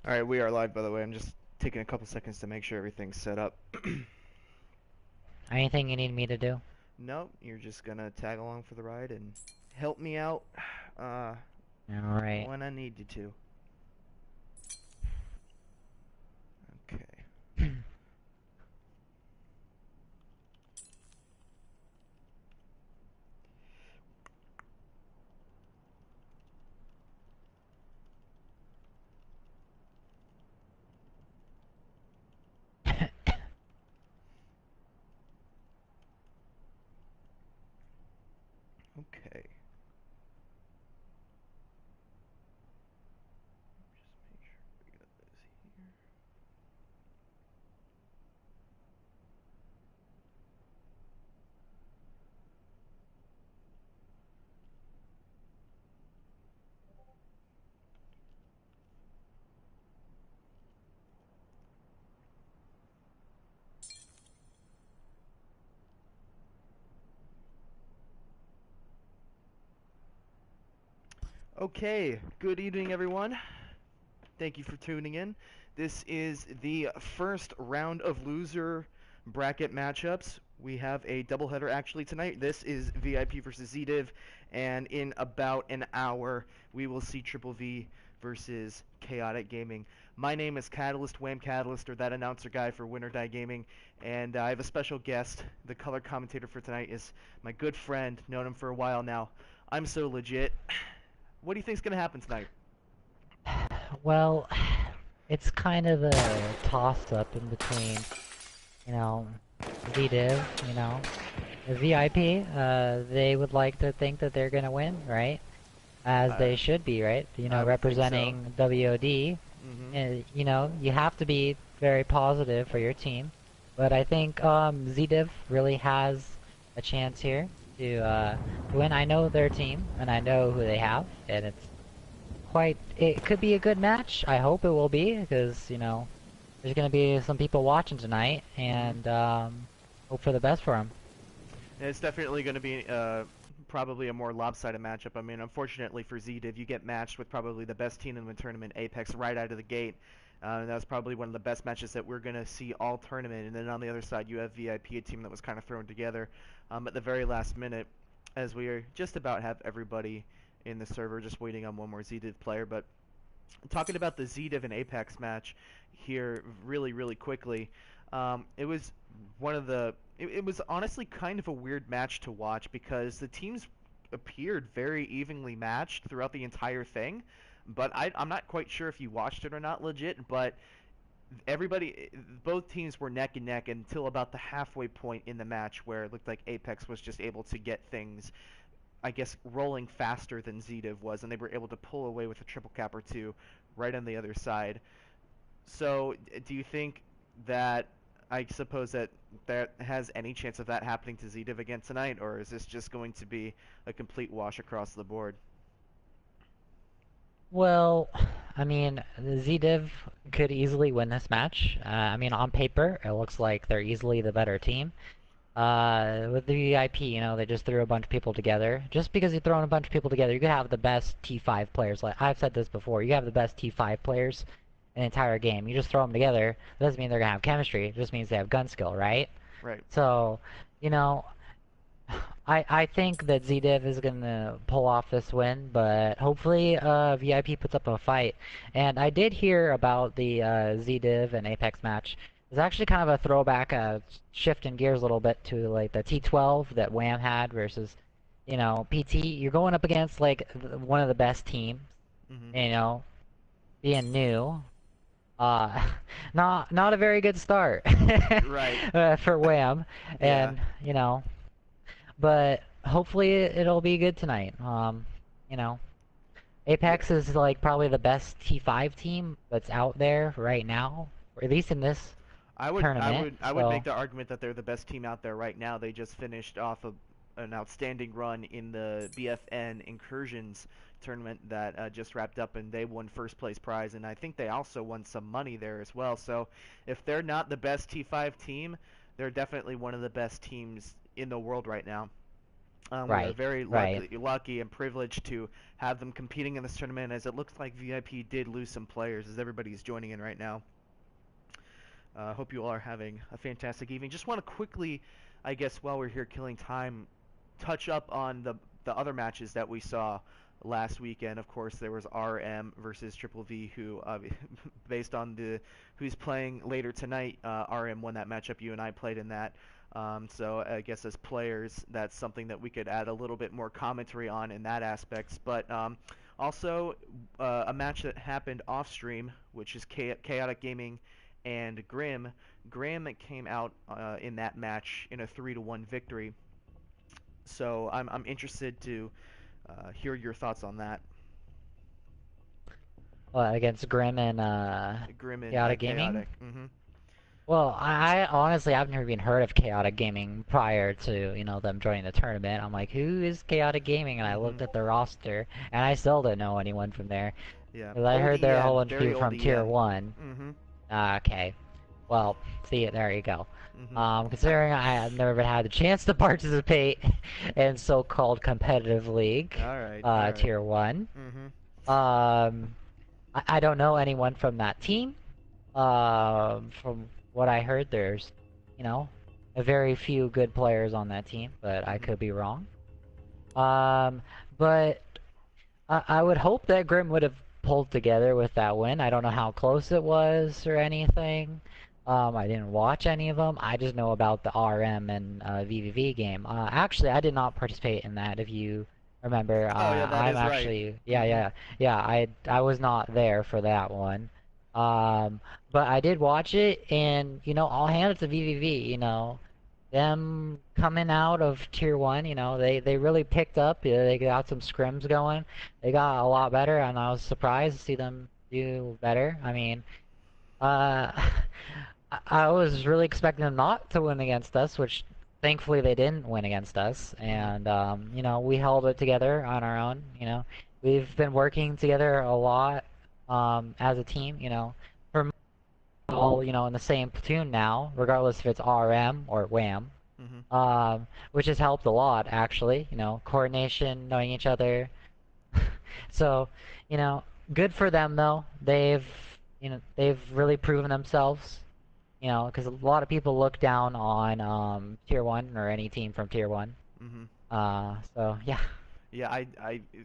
Alright, we are live, by the way. I'm just taking a couple seconds to make sure everything's set up. Anything you need me to do? Nope, you're just gonna tag along for the ride and help me out uh, Alright. when I need you to. Okay. Okay. Just make sure we got this here. Okay, good evening, everyone. Thank you for tuning in. This is the first round of loser bracket matchups. We have a doubleheader actually tonight. This is VIP versus zDiv, and in about an hour, we will see Triple V versus Chaotic Gaming. My name is Catalyst, Wham Catalyst, or that announcer guy for Winner Die Gaming, and I have a special guest. The color commentator for tonight is my good friend, known him for a while now. I'm so legit. What do you think's gonna happen tonight? Well, it's kind of a toss-up in between, you know, vDiv, the VIP, they would like to think that they're gonna win, right? As Uh, they should be, right? I would think so. Representing WOD, Mm-hmm. and, you have to be very positive for your team. But I think, zDiv really has a chance here to win. I know their team, and I know who they have, and it could be a good match. I hope it will be, because, there's going to be some people watching tonight, Mm-hmm. and hope for the best for them. It's definitely going to be probably a more lopsided matchup. I mean, unfortunately for zDiv, you get matched with probably the best team in the tournament, Apex, right out of the gate. And that was probably one of the best matches that we're going to see all tournament. And then on the other side, you have VIP, a team that was kind of thrown together at the very last minute, as we are just about have everybody in the server, just waiting on one more zDiv player. But talking about the zDiv and Apex match here really, really quickly, it was one of the. It was honestly kind of a weird match to watch because the teams appeared very evenly matched throughout the entire thing. But I'm not quite sure if you watched it or not, legit. But both teams were neck and neck until about the halfway point in the match, where it looked like Apex was just able to get things, I guess, rolling faster than zDiv was, and they were able to pull away with a triple cap or two right on the other side. So, do you think that, I suppose that has any chance of that happening to zDiv again tonight, or is this just going to be a complete wash across the board? Well, I mean, the zDiv could easily win this match. On paper, it looks like they're easily the better team. With the VIP, they just threw a bunch of people together. Just because you're throwing a bunch of people together, you could have the best T5 players. Like I've said this before, you have the best T5 players in the entire game. You just throw them together. It doesn't mean they're gonna have chemistry. It just means they have gun skill, right? Right. So, you know, I think that zDiv is gonna pull off this win, but hopefully VIP puts up a fight. And I did hear about the zDiv and Apex match. It's actually kind of a throwback, shifting gears a little bit to like the T12 that Wham had versus, PT. You're going up against like one of the best teams, Hmm. you know, being new. Uh, not a very good start Right. for Wham, Yeah. and but hopefully it'll be good tonight. You know, Yeah. Apex is like probably the best T5 team that's out there right now, or at least in this I would I tournament. would I would make So, the argument that they're the best team out there right now. They just finished off an outstanding run in the BFN Incursions tournament that just wrapped up, and they won first place prize, and I think they also won some money there as well. So if they're not the best T5 team, they're definitely one of the best teams in the world right now. We are Right, very right. lucky and privileged to have them competing in this tournament, as it looks like VIP did lose some players, as everybody's joining in right now. Hope you all are having a fantastic evening. Just want to quickly, I guess, while we're here killing time, touch up on the other matches that we saw last weekend. Of course, there was RM versus Triple V, who, based on the who's playing later tonight, RM won that matchup. You and I played in that. So I guess as players, that's something that we could add a little bit more commentary on in that aspects. But also a match that happened off stream, which is Chaotic Gaming and Grim. Grim came out in that match in a 3-1 victory. So I'm interested to hear your thoughts on that. Well, against Grim and Grim and Chaotic Gaming. Chaotic. Mm-hmm. Well, I honestly I've never even heard of Chaotic Gaming prior to, them joining the tournament. I'm like, who is Chaotic Gaming? And I Mm-hmm. looked at the roster, and I still didn't know anyone from there. Yeah. 'Cause I Old heard there are a whole EN. bunch of Very people old from Tier EN. 1. Mm-hmm. Okay. Well, see, there you go. Mm-hmm. Considering I have never been had the chance to participate in so-called competitive league, All right. All right. Tier 1, Mm-hmm. I don't know anyone from that team. From what I heard, there's, you know, a very few good players on that team, but I Mm-hmm. could be wrong. Um, but I would hope that Grim would have pulled together with that win. I don't know how close it was or anything. I didn't watch any of them. I just know about the RM and VVV game. Actually, I did not participate in that. If you remember, Oh yeah, that I'm is right. actually Mm-hmm. yeah. I was not there for that one. Um, but I did watch it, and all hands to VVV. Them coming out of Tier 1, they really picked up. Yeah, they got some scrims going. They got a lot better, and I was surprised to see them do better. I mean, uh, I was really expecting them not to win against us, which thankfully they didn't win against us. Mm-hmm. And, we held it together on our own. We've been working together a lot as a team, for all, in the same platoon now, regardless if it's RM or WAM, Mm-hmm. which has helped a lot, actually. Coordination, knowing each other. So, you know, good for them though. They've really proven themselves. Because a lot of people look down on Tier 1 or any team from Tier 1. Mm-hmm. So yeah. Yeah,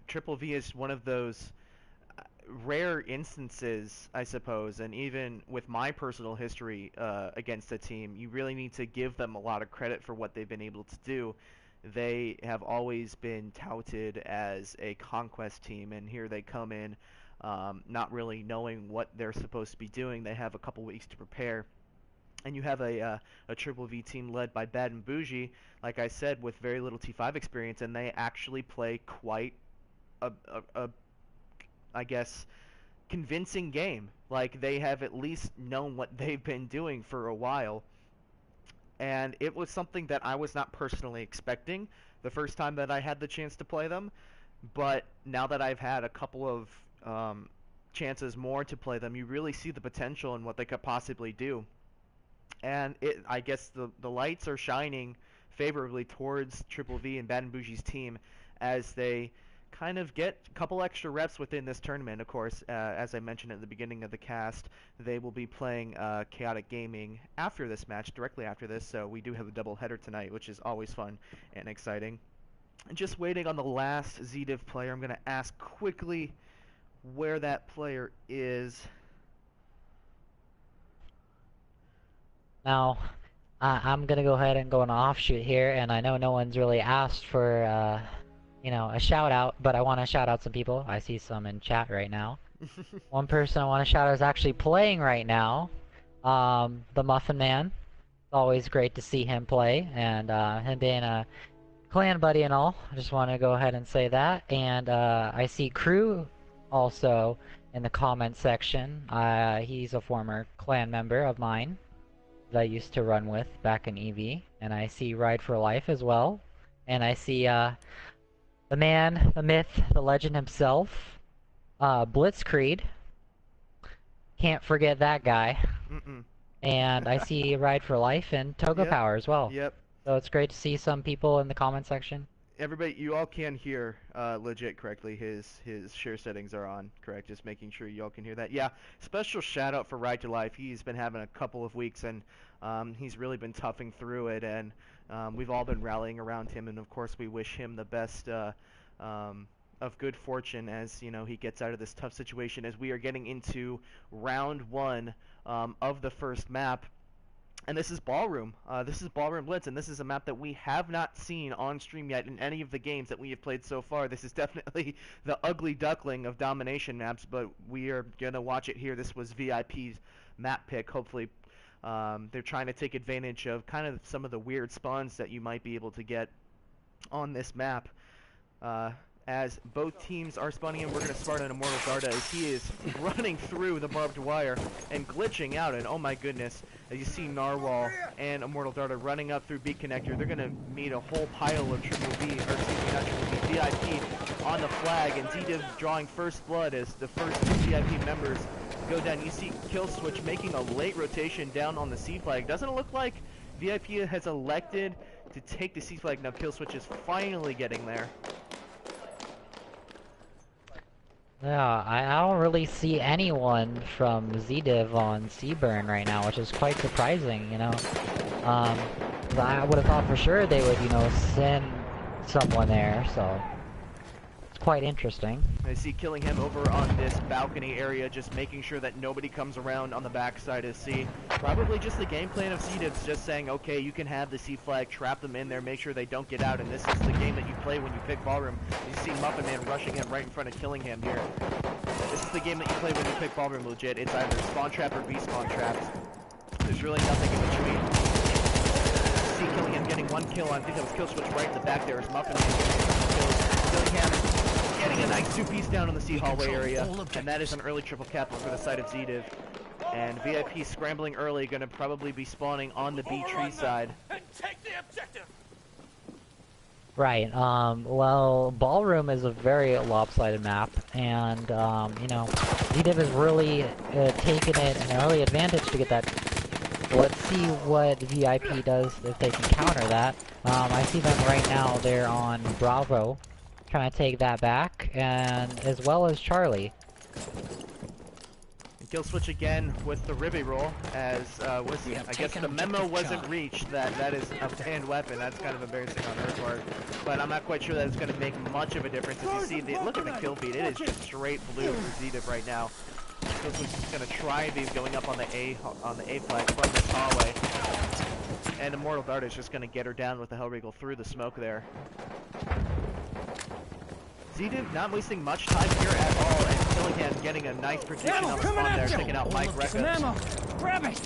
Triple V is one of those rare instances, I suppose, and even with my personal history against a team, you really need to give them a lot of credit for what they've been able to do. They have always been touted as a conquest team, and here they come in, not really knowing what they're supposed to be doing. They have a couple weeks to prepare. And you have a Triple V team led by Bad and Bougie, like I said, with very little T5 experience, and they actually play quite a I guess, convincing game. Like they have at least known what they've been doing for a while, and it was something that I was not personally expecting the first time that I had the chance to play them. But now that I've had a couple of chances more to play them, you really see the potential in what they could possibly do. And I guess the lights are shining favorably towards Triple V and Bad and Bougie's team as they kind of get a couple extra reps within this tournament. Of course, as I mentioned at the beginning of the cast, they will be playing Chaotic Gaming after this match, directly after this. So we do have a double header tonight, which is always fun and exciting. And just waiting on the last ZDiv player. I'm going to ask quickly where that player is. Now, I'm gonna go ahead and go on an offshoot here, and I know no one's really asked for, a shout out, but I want to shout out some people. I see some in chat right now. One person I want to shout out is actually playing right now, the Muffin Man. It's always great to see him play, and him being a clan buddy and all. I just want to go ahead and say that. And I see Crew also in the comment section. He's a former clan member of mine that I used to run with back in EV, and I see Ride for Life as well, and I see the man, the myth, the legend himself, Blitzkrieg. Can't forget that guy. Mm-mm. And I see Ride for Life and Toga Yep. Power as well. Yep. So it's great to see some people in the comment section. everybody, you all can hear legit correctly. His share settings are on, correct? Just making sure you all can hear that. Yeah, special shout out for Ride to Life. He's been having a couple of weeks, and he's really been toughing through it, and we've all been rallying around him, and of course we wish him the best of good fortune as he gets out of this tough situation. As we are getting into round one of the first map. And this is Ballroom. This is Ballroom Blitz, and this is a map that we have not seen on stream yet in any of the games that we have played so far. This is definitely the ugly duckling of Domination maps, but we are going to watch it here. This was VIP's map pick. Hopefully, they're trying to take advantage of kind of some of the weird spawns that you might be able to get on this map. As both teams are spawning in, we're going to start on Immortal Darda as he is running through the barbed wire and glitching out, and oh my goodness, as you see Narwhal and Immortal Darda running up through B Connector, they're going to meet a whole pile of Triple B, or excuse me, not Triple B, VIP on the flag, and zDiv drawing first blood as the first VIP members go down. You see Kill Switch making a late rotation down on the C flag. Doesn't it look like VIP has elected to take the C flag? Now Kill Switch is finally getting there. Yeah, I don't really see anyone from zDiv on Seaburn right now, which is quite surprising, 'cause I would have thought for sure they would, send someone there, so it's quite interesting. I see Killingham over on this balcony area, just making sure that nobody comes around on the backside of C. Probably just the game plan of zDiv's just saying, okay, you can have the C flag, trap them in there, make sure they don't get out, and this is the game that you play when you pick Ballroom. You see Muffin Man rushing him right in front of Killingham here. This is the game that you play when you pick Ballroom legit. It's either spawn trap or respawn traps. There's really nothing in between. See Killingham getting one kill on, I think that was Kill Switch right in the back there as Muffin Man getting kills. Killingham getting a nice two-piece down in the C hallway area, and that is an early triple capital for the side of zDiv. And VIP scrambling early, going to probably be spawning on the B tree side. And take the objective. Right, well, Ballroom is a very lopsided map, and, zDiv has really taken it an early advantage to get that. Let's see what VIP does if they can counter that. I see them right now, they're on Bravo, trying to take that back, and as well as Charlie. Kill Switch again with the Ribby roll, as I guess the memo wasn't reached that is a banned weapon. That's kind of embarrassing on her part, but I'm not quite sure that it's going to make much of a difference. As you see, look at the kill feed. It is just straight blue for zDiv right now. Kill Switch is going to try and be going up on the A flag from this hallway, and Immortal Dart is just going to get her down with the Hellregal through the smoke there. zDiv not wasting much time here at all, and Killingham getting a nice prediction on the spawn there, taking out Mike Rekka. Grab it.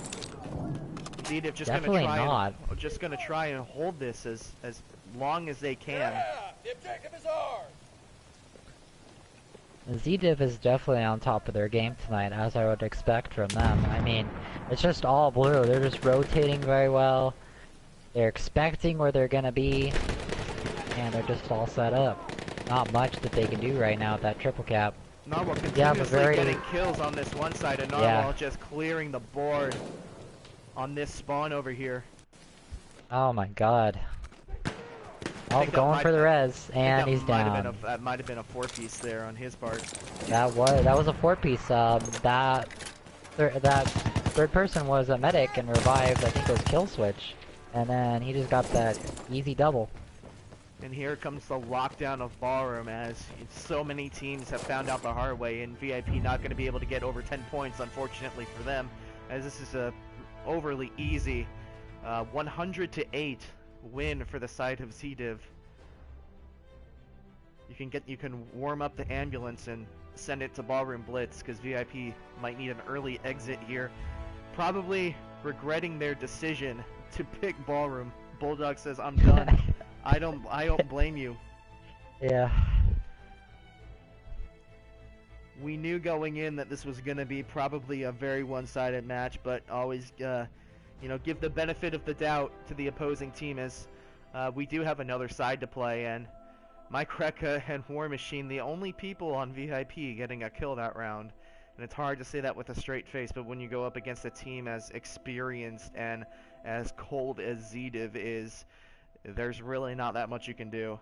zDiv just Definitely gonna try and hold this as long as they can. Yeah, the objective is ours. zDiv is definitely on top of their game tonight, as I would expect from them. I mean, it's just all blue. They're just rotating very well. They're expecting where they're gonna be, and they're just all set up. Not much that they can do right now with that triple cap. Narwhal continuously getting kills on this one side, and Narwhal just clearing the board on this spawn over here. Oh my god. Oh, going for the res, and he's down. That might have been a 4-piece there on his part. That was a 4-piece. That third person was a medic and revived. I think it was Kill Switch, and then he just got that easy double. And here comes the lockdown of Ballroom, as so many teams have found out the hard way, and VIP not going to be able to get over 10 points, unfortunately for them, as this is a overly easy 100-8 win for the side of zDiv. You can warm up the ambulance and send it to Ballroom Blitz, because VIP might need an early exit here, probably regretting their decision to pick Ballroom. Bulldog says, "I'm done." I don't blame you. Yeah. We knew going in that this was going to be probably a very one-sided match, but always, give the benefit of the doubt to the opposing team, as we do have another side to play, and Mike Rekka and War Machine, the only people on VIP getting a kill that round. And it's hard to say that with a straight face, but when you go up against a team as experienced and as cold as zDiv is, there's really not that much you can do.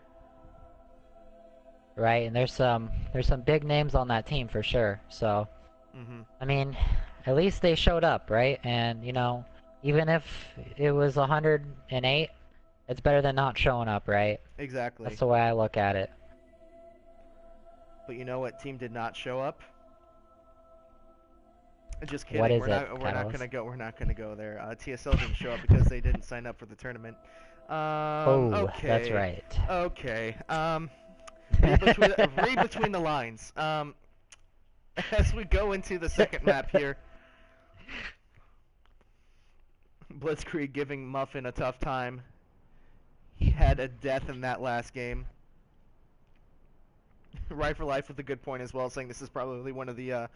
right? And there's some big names on that team for sure. So, Mm-hmm. I mean, at least they showed up, right? And even if it was 108, it's better than not showing up, right? Exactly. That's the way I look at it. But you know what team did not show up? Just What kidding. is We're it, not. We're not Catalyst? gonna go. We're not gonna go there. TSL didn't show up because they didn't sign up for the tournament. Oh, that's Okay. right. Okay. Read between the lines. As we go into the second map here, Blitzkrieg giving Muffin a tough time. He had a death in that last game. Right for Life with a good point as well, saying this is probably one of the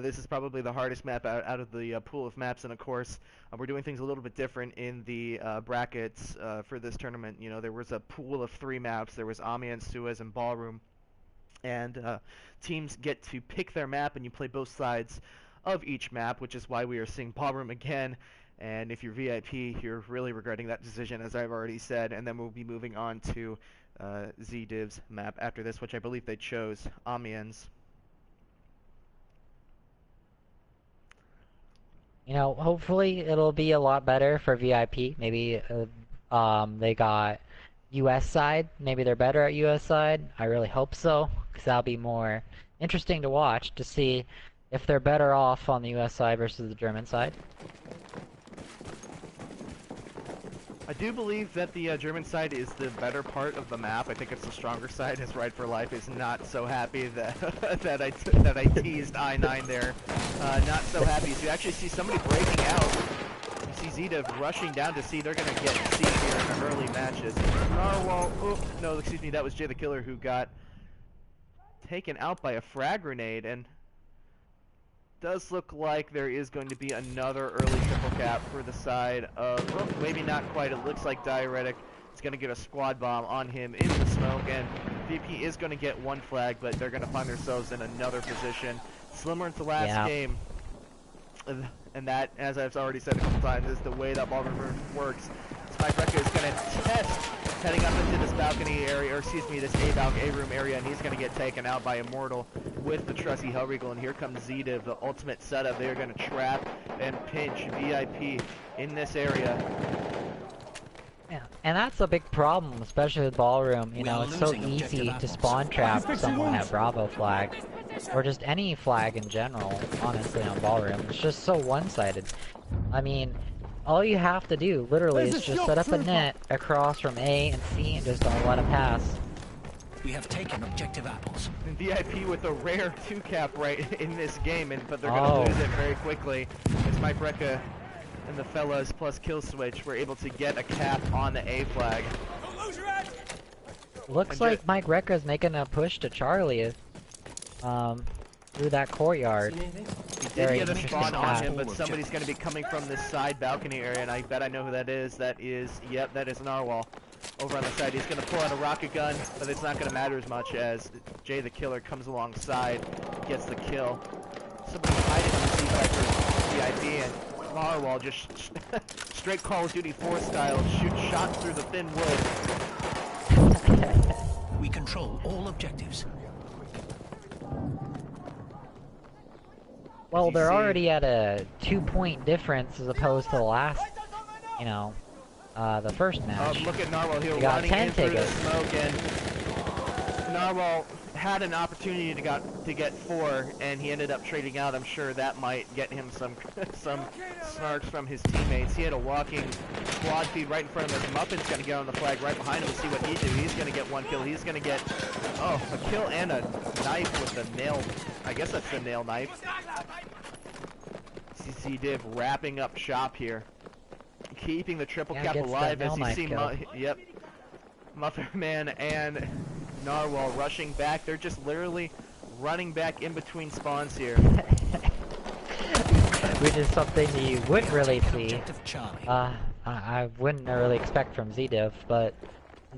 this is probably the hardest map out of the pool of maps, and of course, we're doing things a little bit different in the brackets for this tournament. You know, there was a pool of 3 maps. There was Amiens, Suez, and Ballroom, and teams get to pick their map, and you play both sides of each map, which is why we are seeing Ballroom again. And if you're VIP, you're really regretting that decision, as I've already said. And then we'll be moving on to zDiv's map after this, which I believe they chose Amiens. Hopefully it'll be a lot better for VIP. Maybe they got US side. Maybe they're better at US side. I really hope so, because that'll be more interesting to watch to see if they're better off on the US side versus the German side. I do believe that the German side is the better part of the map. I think it's the stronger side, as Right for Life is not so happy that that I teased I9 there. Not so happy. So you actually see somebody breaking out. You see zDiv rushing down to see they're going to get C here in the early matches. Narwhal, oh, no, excuse me, that was Jay the Killer who got taken out by a frag grenade, and does look like there is going to be another early triple cap for the side of, oh, maybe not quite. It looks like Diuretic is going to get a squad bomb on him in the smoke, and VP is going to get 1 flag, but they're going to find themselves in another position. Similar to last game, and that, as I've already said a couple times, is the way that Ballroom works. Spike Rekka is going to test heading up into this balcony area, or excuse me, this A room area, and he's going to get taken out by Immortal with the trusty Hellregal. And here comes zDiv, the ultimate setup. They are going to trap and pinch VIP in this area. Yeah, and that's a big problem, especially with Ballroom. It's so easy to spawn trap someone at Bravo flag, or just any flag in general, honestly, on Ballroom. It's just so one-sided. I mean, all you have to do, literally, is just set up a net across from A and C and just don't let them pass. We have taken objective apples. And VIP with a rare 2-cap right in this game, but they're going to lose it very quickly. As Mike Rekka and the fellas plus kill switch were able to get a cap on the A flag. Looks like Mike Rekka's making a push to Charlie through that courtyard. He did get a spawn on him, but somebody's going to be coming from this side balcony area, and I bet I know who that is. Yep, that is Narwhal. Over on the side, he's going to pull out a rocket gun, but it's not going to matter as much as Jay the Killer comes alongside, gets the kill. Somebody hiding in the C5 for VIP, and Narwhal just straight Call of Duty 4 style, shot through the thin wood. We control all objectives. Well, they're already at a 2-point difference as opposed to the last, the first match. Look at Narwhal here running in through the smoke, and Narwhal had an opportunity to get 4, and he ended up trading out. I'm sure that might get him some snarks from his teammates. He had a walking squad feed right in front of him. Muffin's going to get on the flag right behind him and see what he do. He's going to get 1 kill. He's going to get, a kill and a knife with the nail. I guess that's the nail knife. zDiv wrapping up shop here. Keeping the triple cap alive as you see Muffin Man and Narwhal rushing back. They're just literally running back in between spawns here. Which is something that you wouldn't really see. I wouldn't really expect from zDiv, but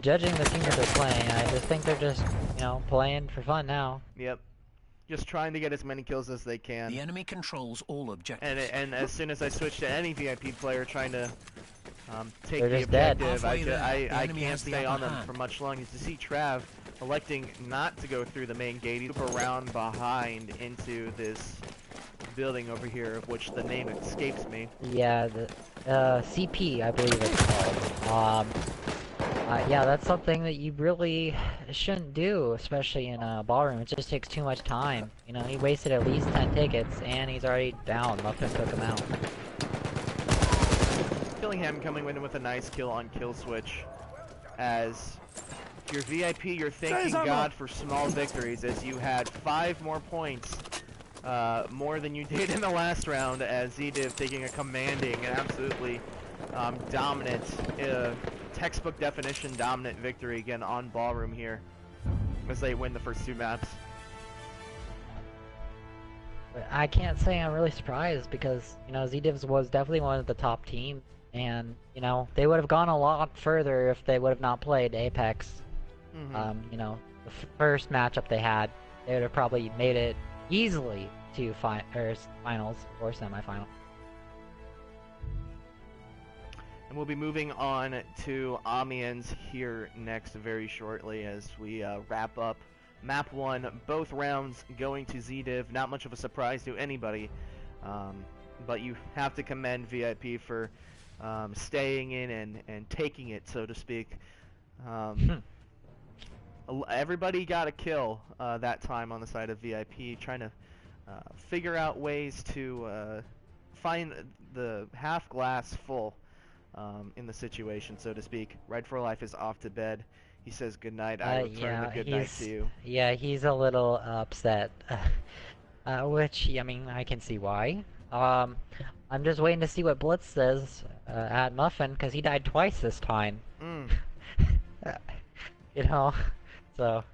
judging the team that they're playing, I just think they're just, playing for fun now. Yep. Just trying to get as many kills as they can. The enemy controls all objectives. And as soon as I switch to any VIP player trying to take They're the just dead. objective, I can't stay on them for much longer. To see Trav electing not to go through the main gate. He's around behind into this building over here, of which the name escapes me. Yeah, the CP, I believe it's called. Yeah, that's something that you really shouldn't do, especially in a ballroom. It just takes too much time. You know, he wasted at least 10 tickets, and he's already down. Muffin took him out. Killingham coming in with a nice kill on kill switch. As if you're VIP, you're thanking God for small victories, as you had 5 more points, more than you did in the last round, as zDiv taking a commanding and absolutely dominant, textbook definition dominant victory again on Ballroom here, as they win the first 2 maps. I can't say I'm really surprised because, you know, zDiv was definitely one of the top teams, and, you know, they would have gone a lot further if they would have not played Apex. You know, the first matchup they had, they would have probably made it easily to finals or semifinals. And we'll be moving on to Amiens here next very shortly as we wrap up Map 1. Both rounds going to zDiv. Not much of a surprise to anybody, but you have to commend VIP for staying in and taking it, so to speak. Everybody got a kill that time on the side of VIP, trying to figure out ways to find the half glass full in the situation, so to speak. Ride for Life is off to bed. He says good night. I return the good night to you. Yeah, he's a little upset, which, I mean, I can see why. I'm just waiting to see what Blitz says at Muffin, because he died twice this time. You know, so...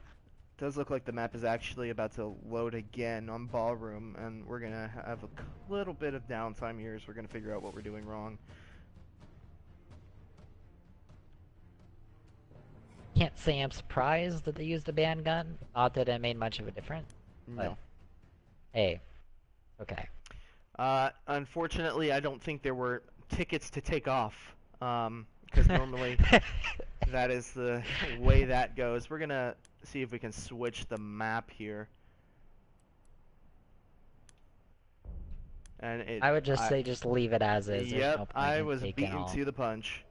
Does look like the map is actually about to load again on Ballroom, and we're going to have a little bit of downtime here, so we're going to figure out what we're doing wrong. Can't say I'm surprised that they used a band gun. Not that it made much of a difference. No. But, hey, okay. Unfortunately, I don't think there were tickets to take off, because normally that is the way that goes. We're going to see if we can switch the map here. And I would just say just leave it as is. Yep, no point I in was taking beaten off. to the punch.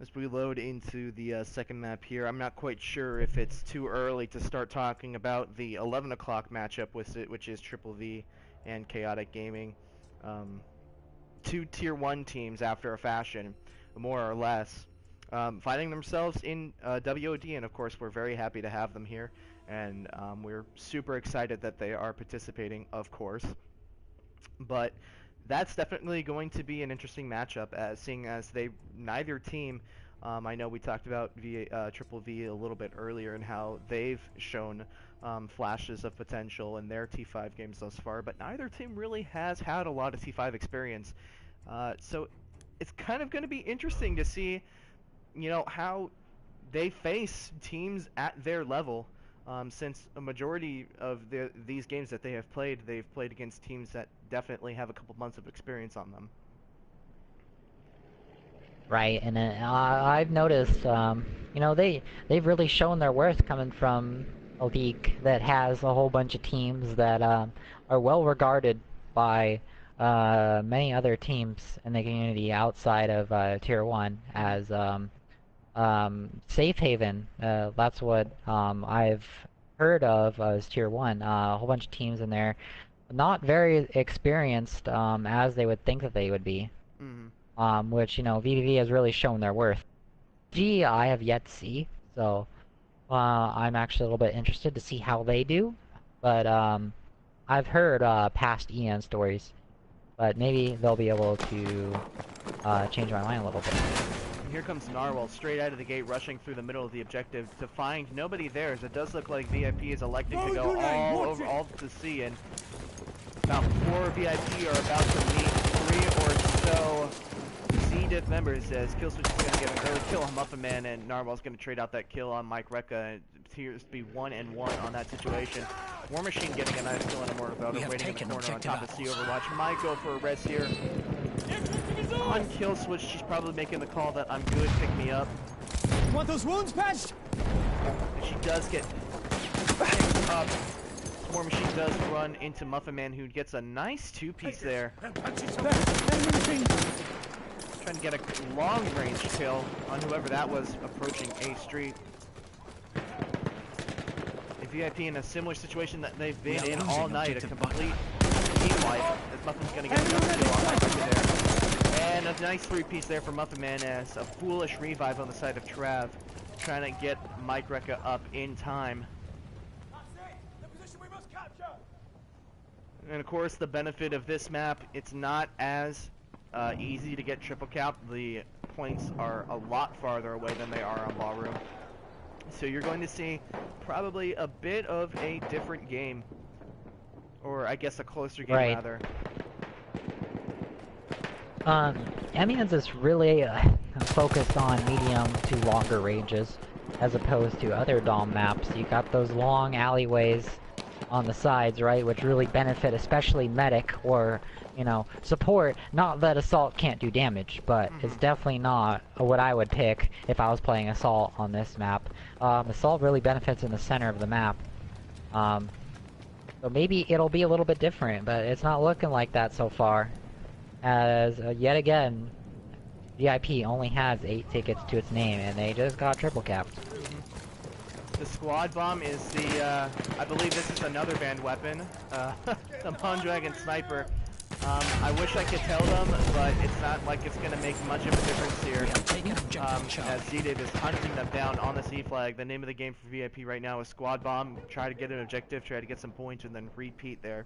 As we load into the second map here, I'm not quite sure if it's too early to start talking about the 11 o'clock matchup with it, which is Triple V and Chaotic Gaming. 2 Tier 1 teams after a fashion, more or less, finding themselves in WOD, and of course we're very happy to have them here, and we're super excited that they are participating, of course. But that's definitely going to be an interesting matchup, seeing as neither team, I know we talked about Triple V a little bit earlier and how they've shown flashes of potential in their T5 games thus far, but neither team really has had a lot of T5 experience. So it's kind of going to be interesting to see, you know, how they face teams at their level. Since a majority of these games that they've played against teams that definitely have a couple months of experience on them. Right, and I've noticed, you know, they've really shown their worth coming from a league that has a whole bunch of teams that are well regarded by many other teams in the community outside of Tier 1 as Safe Haven. That's what I've heard of as Tier 1. A whole bunch of teams in there, not very experienced as they would think that they would be. Which, you know, VVV has really shown their worth. G, I have yet to see, so I'm actually a little bit interested to see how they do. But I've heard past EN stories, but maybe they'll be able to change my mind a little bit. Here comes Narwhal straight out of the gate, rushing through the middle of the objective to find nobody there, as it does look like VIP is electing to go all to C, and about 4 VIP are about to meet 3 or so zDiv members, as Killswitch is going to get an early kill on Muffin Man, and Narwhal's going to trade out that kill on Mike Rekka, and it appears to be 1-1 on that situation. War Machine getting a nice kill on a mortar belt, We have waiting in the taken corner on objective top of C apples. Overwatch. Might go for a res here. The objective is On ours! kill switch, she's probably making the call that I'm good, pick me up. You want those wounds patched? And she does get picked up. War Machine does run into Muffin Man, who gets a nice two-piece there. Enemy machine. Trying to get a long-range kill on whoever that was approaching A Street. A VIP in a similar situation that they've been We are in losing all night, a objective complete team wipe, as Muffin's gonna get another kill on Mike Wrecker there. And a nice three-piece there for Muffin Man as a foolish revive on the side of Trav, trying to get Mike Wrecker up in time. That's it! The position we must capture! And of course, the benefit of this map, it's not as easy to get triple cap. The points are a lot farther away than they are on Ballroom. So you're going to see probably a bit of a different game. Or I guess a closer game, Right. rather. Emians is really focused on medium to longer ranges, as opposed to other Dom maps. You got those long alleyways on the sides, right, which really benefit especially medic or, you know, support. Not that assault can't do damage, but it's definitely not what I would pick if I was playing assault on this map. Assault really benefits in the center of the map. So maybe it'll be a little bit different, but it's not looking like that so far. As, yet again, VIP only has 8 tickets to its name, and they just got triple capped. The squad bomb is the, I believe this is another banned weapon, the Mondragon Sniper. I wish I could tell them, but it's not like it's going to make much of a difference here. We have taken objective Charlie. As zDiv is hunting them down on the C flag. The name of the game for VIP right now is Squad Bomb. Try to get an objective, try to get some points, and then repeat there.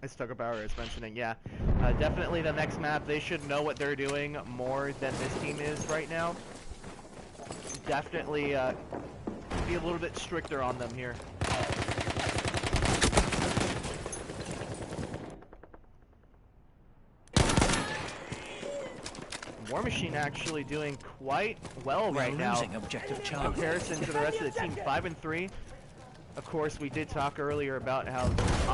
As Tuckerbauer is mentioning, yeah. Definitely the next map, they should know what they're doing more than this team is right now. Definitely be a little bit stricter on them here. War Machine actually doing quite well We are right now. losing objective In Charlie. comparison to the rest of the team, 5-3. Of course, we did talk earlier about how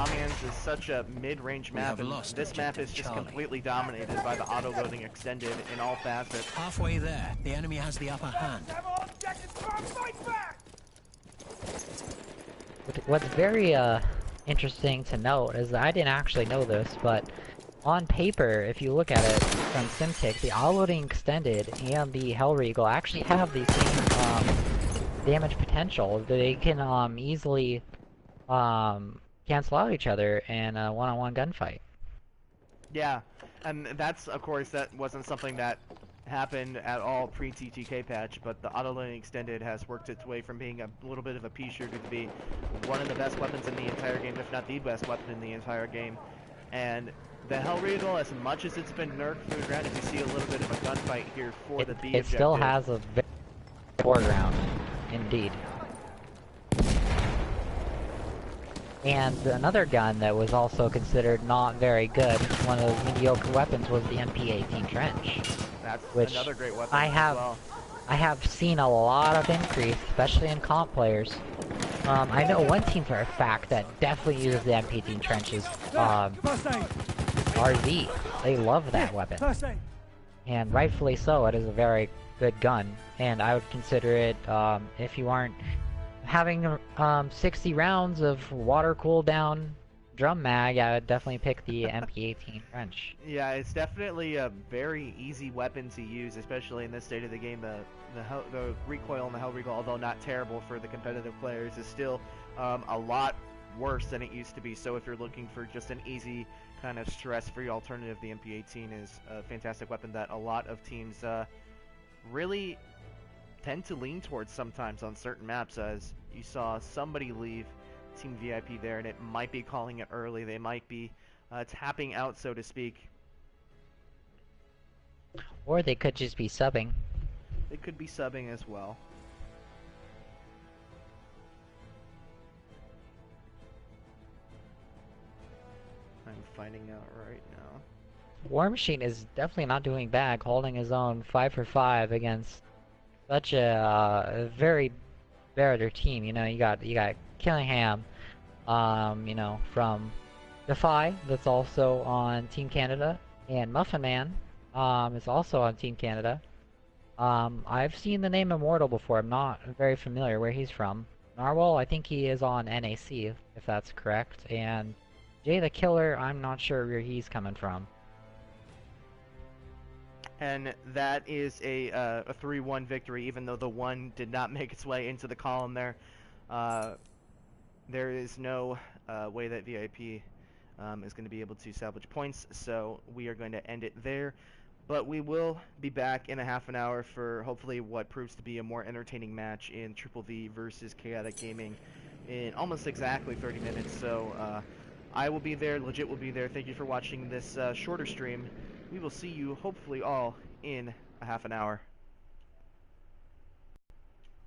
Amiens is such a mid-range We map, have and lost this map is objective just Charlie. completely dominated by the auto-loading extended in all facets. Halfway there, the enemy has the upper hand. Have all objectives for our fight back! What's very interesting to note is that I didn't actually know this, but on paper, if you look at it from SimTick, the auto-loading extended and the Hellregal actually have the same damage potential. They can easily cancel out each other in a one-on-one gunfight. Yeah, and that's, of course, that wasn't something that happened at all pre-TTK patch, but the auto-loading extended has worked its way from being a little bit of a pea shooter to be one of the best weapons in the entire game, if not the best weapon in the entire game. And the Hellregal, as much as it's been nerfed through the ground, as you see a little bit of a gunfight here for the B It objective. still has a very foreground, indeed. And another gun that was also considered not very good, one of those mediocre weapons, was the MP18 Trench. That's which another great weapon I have- as well. I have seen a lot of increase, especially in comp players. I know one team for a fact that definitely uses the MP18 Trenches, First aid. RZ. They love that weapon. First aid. And rightfully so, it is a very good gun. And I would consider it, if you aren't having 60 rounds of water cooldown drum mag, I would definitely pick the MP18 Trench. Yeah, it's definitely a very easy weapon to use, especially in this state of the game. The recoil on the Hellregal, although not terrible for the competitive players, is still a lot worse than it used to be. So if you're looking for just an easy kind of stress-free alternative, the MP18 is a fantastic weapon that a lot of teams really tend to lean towards sometimes on certain maps, as you saw somebody leave Team VIP there, and it might be calling it early. They might be tapping out, so to speak. Or they could just be subbing. They could be subbing as well. I'm finding out right now. War Machine is definitely not doing bad, holding his own 5 for 5 against such a very better team. You know, you got Killingham, You know, from Defy, that's also on Team Canada, and Muffin Man, is also on Team Canada. I've seen the name Immortal before. I'm not very familiar where he's from. Narwhal, I think he is on NAC, if that's correct. And Jay the Killer, I'm not sure where he's coming from. And that is a 3-1 victory, even though the 1 did not make its way into the column there. There is no way that VIP is going to be able to salvage points, so we are going to end it there. But we will be back in a half an hour for hopefully what proves to be a more entertaining match in Triple V versus Chaotic Gaming in almost exactly 30 minutes. So I will be there, Legit will be there. Thank you for watching this shorter stream. We will see you hopefully all in a half an hour.